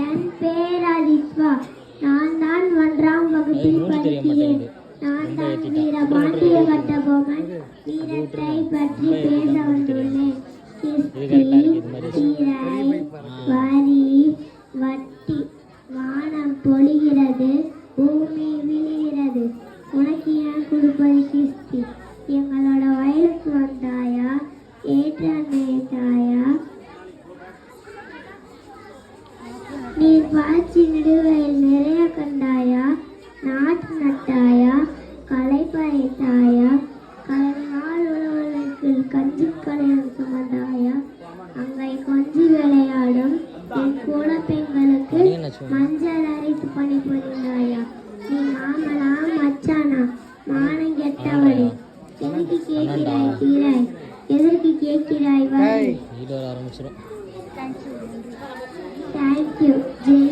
என் பேர் அதிஸ்வா. நான் தான் 1ஆம் வகுப்பில் படிக்கிறேன். நான் தான் வீரபாண்டிய கட்டபொம்மன் வீரத்தை பற்றி பேச வந்துள்ளேன். திரை, வரி, வட்டி, வானம் பொழிகிறது, பூமி விழுகிறது, உனக்கு ஏன் கொடுப்பது கிஸ்தி? எங்களோட வயலுக்கு வந்தாயா, ஏற்ற நேட்டாயா, நீர் பாய்ச்சி நடுவயல் நிறைய கண்டாயா, நாட்டு நட்டாயா, களை பறைத்தாயா, கலங்கால் உழவர்களுக்கு கஞ்சி கலையம் சுமந்தாயா, அங்கே கொஞ்சி விளையாடும் என் கூட பெண்களுக்கு மஞ்சள் அரைத்து பணிபுரிந்தாயா, நீ மாமனா மச்சானா மானம் கெட்டவளே, எதற்கு கேட்கிறாய் தீராய், எதற்கு கேட்கிறாய் வரை? தேங்க்யூ. ஜெய்